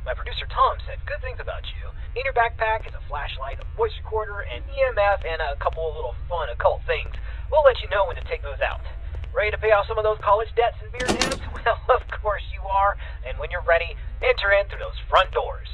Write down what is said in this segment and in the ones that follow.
My producer Tom said good things about you. In your backpack is a flashlight, a voice recorder, an EMF, and a couple of little fun occult things. We'll let you know when to take those out. Ready to pay off some of those college debts and beer debts? Well, of course you are. And when you're ready, enter in through those front doors.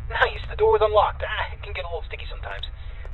Nice, the door was unlocked. It can get a little sticky sometimes.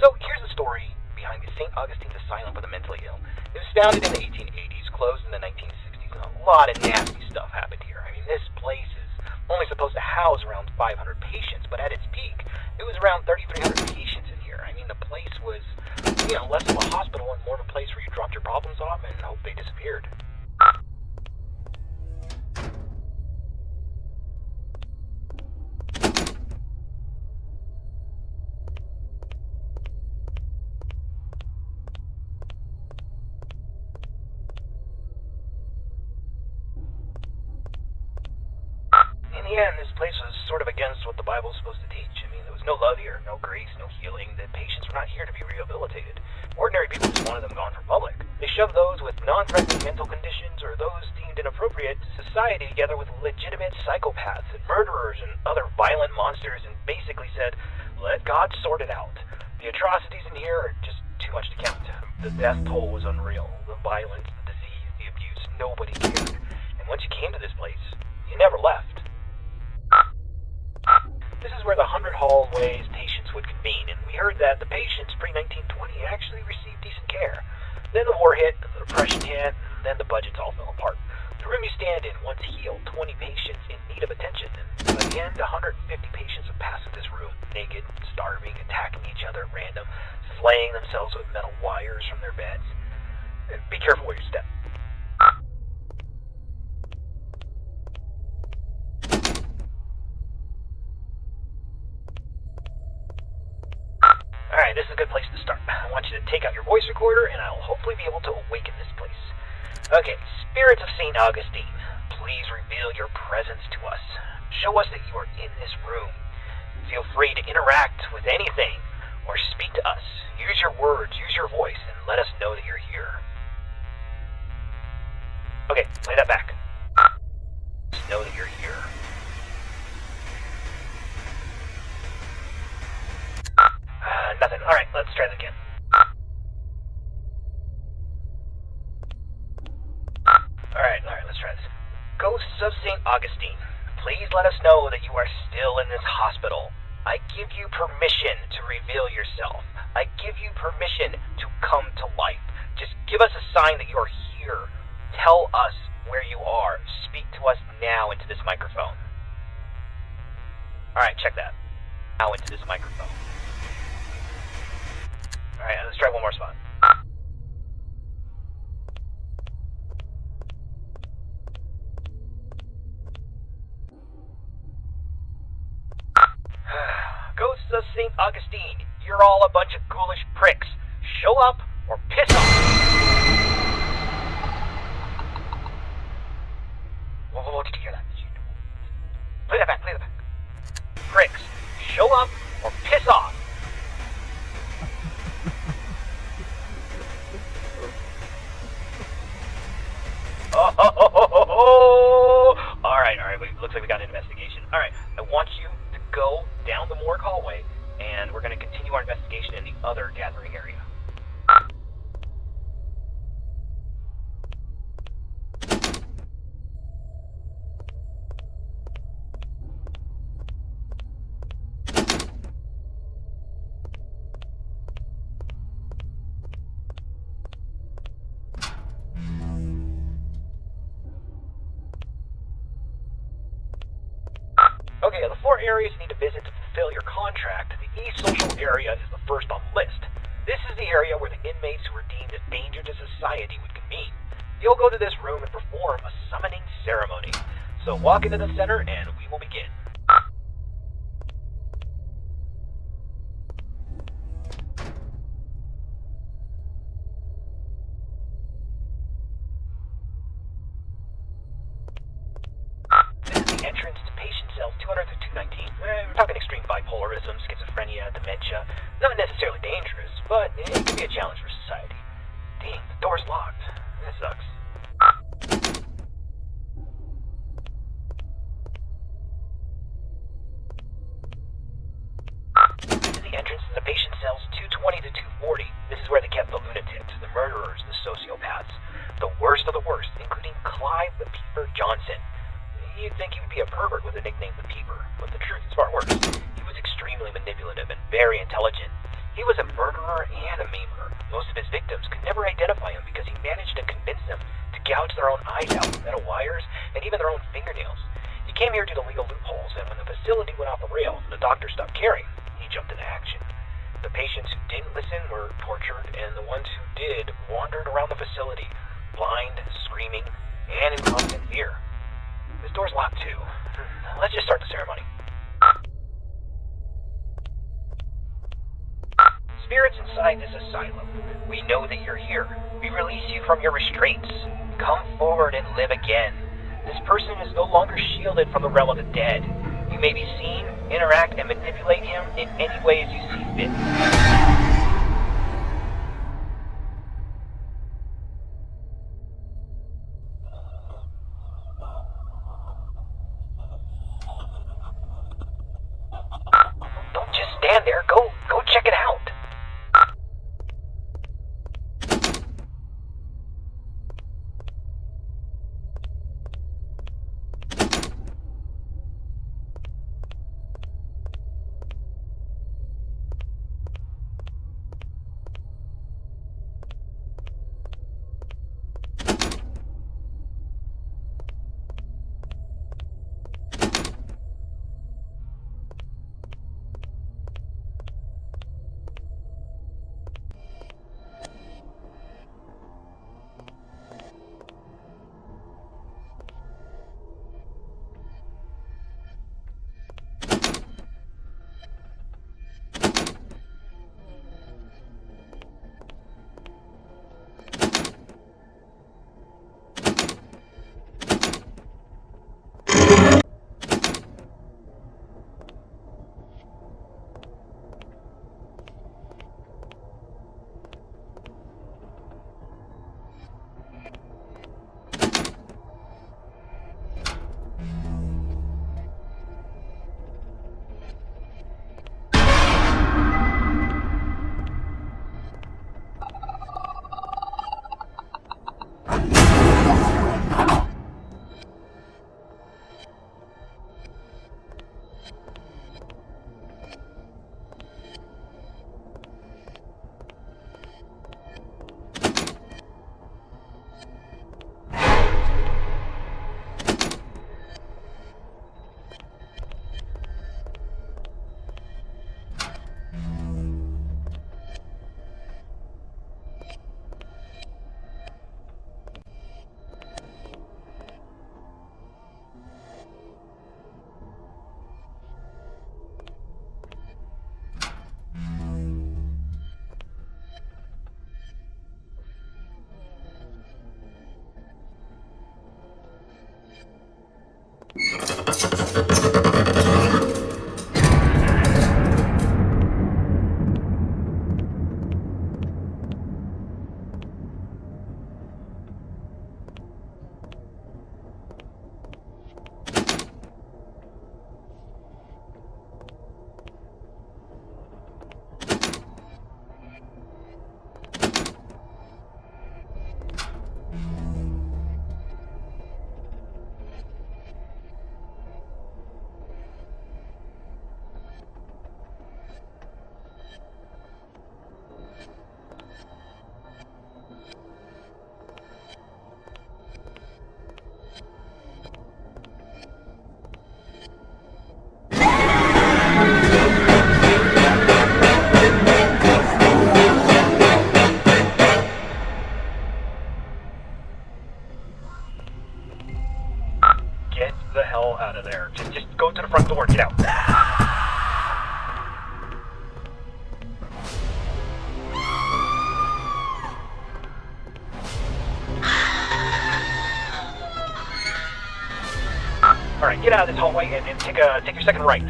So here's the story behind the St. Augustine Asylum for the mentally ill. It was founded in the 1880s, closed in the 1960s, and a lot of nasty stuff happened here. I mean, this place is only supposed to house around 500 patients, but at its peak, it was around 3,300 patients in here. I mean, the place was, less of a hospital and more of a place where you dropped your problems off and hope they disappeared. In the end, this place was sort of against what the Bible was supposed to teach. I mean, there was no love here, no grace, no healing. The patients were not here to be rehabilitated. Ordinary people just wanted them gone from public. They shoved those with non-threatening mental conditions or those deemed inappropriate to society together with legitimate psychopaths and murderers and other violent monsters and basically said, let God sort it out. The atrocities in here are just too much to count. The death toll was unreal. The violence, the disease, the abuse, nobody cared. And once you came to this place, you never left. This is where the 100 hallways patients would convene, and we heard that the patients pre-1920 actually received decent care. Then the war hit, the depression hit, and then the budgets all fell apart. The room you stand in once healed 20 patients in need of attention, and by the end, 150 patients have passed through this room, naked, starving, attacking each other at random, slaying themselves with metal wires from their beds. Be careful where you step. Alright, this is a good place to start. I want you to take out your voice recorder, and I'll hopefully be able to awaken this place. Okay, spirits of St. Augustine, please reveal your presence to us. Show us that you are in this room. Feel free to interact with anything, or speak to us. Use your words, use your voice, and let us know that you're here. Okay, play that back. Just know that you're here. Nothing. Alright, let's try that again. Alright, let's try this. Ghosts of St. Augustine, please let us know that you are still in this hospital. I give you permission to reveal yourself. I give you permission to come to life. Just give us a sign that you're here. Tell us where you are. Speak to us now into this microphone. Alright, check that. Now into this microphone. Alright, let's try one more spot. Ghosts of St. Augustine, you're all a bunch of ghoulish pricks. Show up or piss off. Whoa, did you hear that? Play that back. Pricks, show up or piss off. Alright, looks like we got an investigation. Alright, I want you to go down the morgue hallway, and we're going to continue our investigation in the other gathering area. Okay, of the 4 areas you need to visit to fulfill your contract, the e-social area is the first on the list. This is the area where the inmates who are deemed a danger to society would convene. You'll go to this room and perform a summoning ceremony. So walk into the center and we will begin. dementia. Not necessarily dangerous, but it can be a challenge for society. Dang, the door's locked. That sucks. This is the entrance to the patient cells 220 to 240. This is where they kept the lunatics, the murderers, the sociopaths. The worst of the worst, including Clive the Peeper Johnson. You'd think he would be a pervert with a nickname the Peeper, but the truth is far worse. He was extremely manipulative and very intelligent. He was a murderer and a memer. Most of his victims could never identify him because he managed to convince them to gouge their own eyes out with metal wires and even their own fingernails. He came here due to legal loopholes, and when the facility went off the rails and the doctor stopped caring, he jumped into action. The patients who didn't listen were tortured, and the ones who did wandered around the facility, blind, screaming, and in constant fear. This door's locked too. Let's just start the ceremony. Spirits inside this asylum, we know that you're here. We release you from your restraints. Come forward and live again. This person is no longer shielded from the realm of the dead. You may be seen, interact, and manipulate him in any ways you see fit. Don't just stand there. Go check it out. Alright, get out of this hallway and take your second right.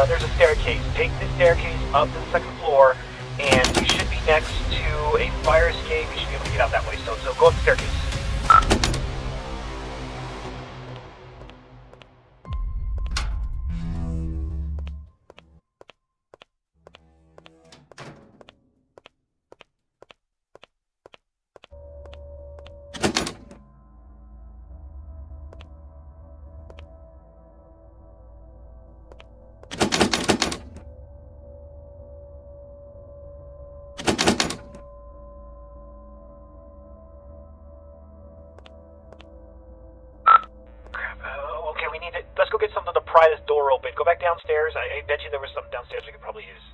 there's a staircase. Take the staircase up to the second floor, and you should be next to a fire escape. You should be able to get out that way. So go up the staircase. Let's go get something to pry this door open. Go back downstairs. I bet you there was something downstairs we could probably use.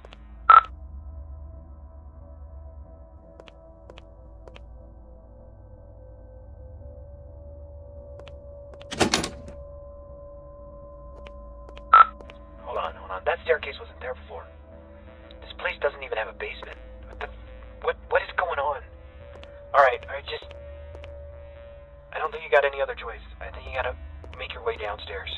Hold on. That staircase wasn't there before. This place doesn't even have a basement. What is going on? Alright, I don't think you got any other choice. I think you gotta make your way downstairs.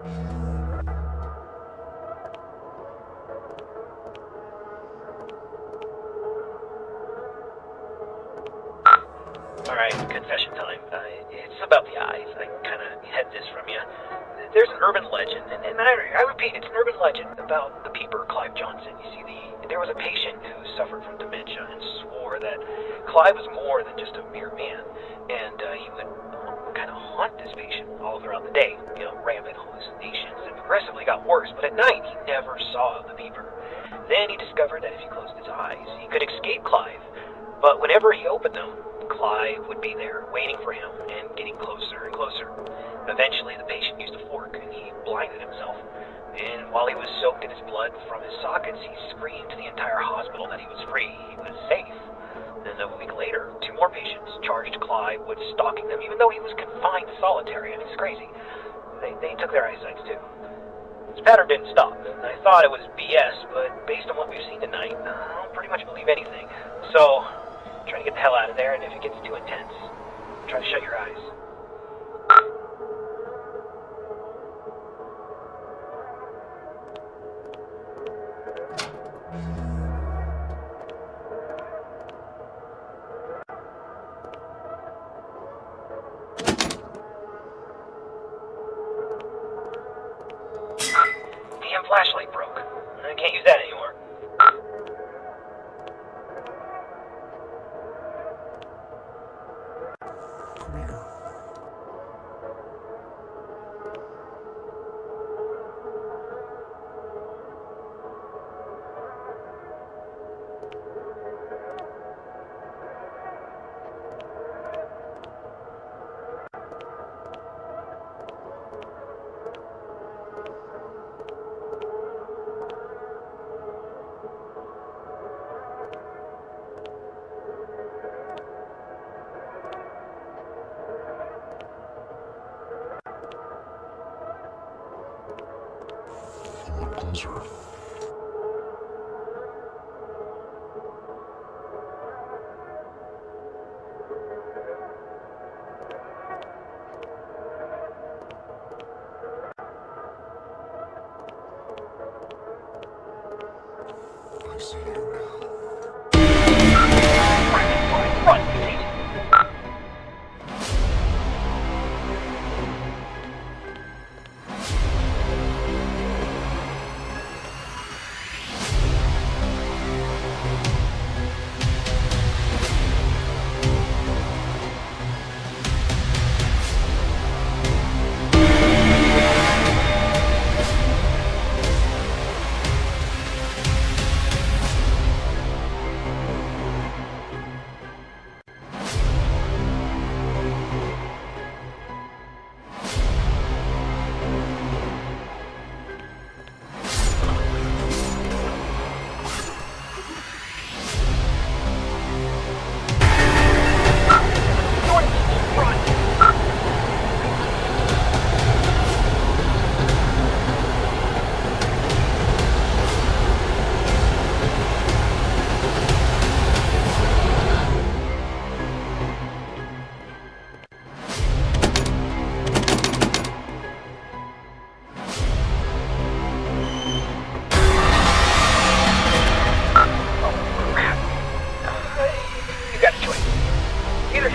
Alright, confession time. It's about the eyes. I kind of had this from you. There's an urban legend, and I repeat, it's an urban legend about the peeper, Clive Johnson. You see, there was a patient who suffered from dementia and swore that Clive was more than just a mere man, and he would kind of haunt this patient all throughout the day. You know, rampant hallucinations, and progressively got worse, but at night he never saw the peeper. Then he discovered that if he closed his eyes, he could escape Clive, but whenever he opened them, Clive would be there, waiting for him, and getting closer and closer. Eventually, the patient used a fork, and he blinded himself. And while he was soaked in his blood from his sockets, he screamed to the entire hospital that he was free, he was safe. Then a week later, 2 more patients charged Clive with stalking them, even though he was confined to solitary. I mean, it's crazy. They took their eyesight, too. This pattern didn't stop. I thought it was BS, but based on what we've seen tonight, I'll pretty much believe anything. So, try to get the hell out of there, and if it gets too intense, try to shut your eyes. Damn flashlight broke. I can't use that anymore. Closer. I see you now. Run, please.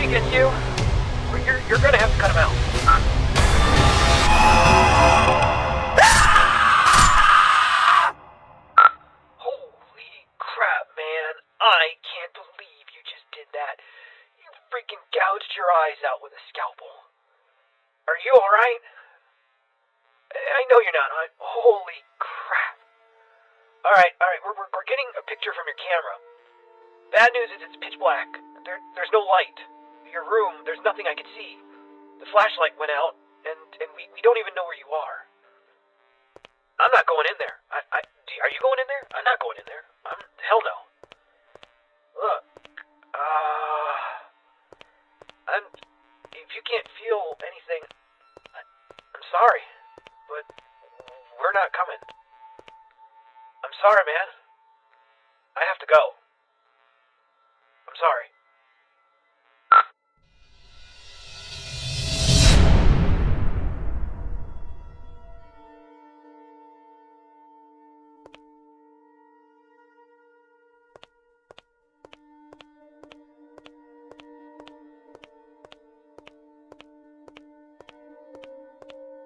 Gets you, or you're gonna have to cut him out. Holy crap, man. I can't believe you just did that. You freaking gouged your eyes out with a scalpel. Are you alright? I know you're not. Holy crap. Alright, we're getting a picture from your camera. Bad news is it's pitch black. There's no light. Your room, there's nothing I can see. The flashlight went out, and we don't even know where you are. I'm not going in there. Are you going in there? I'm not going in there. Hell no. Look, if you can't feel anything, I'm sorry, but we're not coming. I'm sorry, man. I have to go. I'm sorry.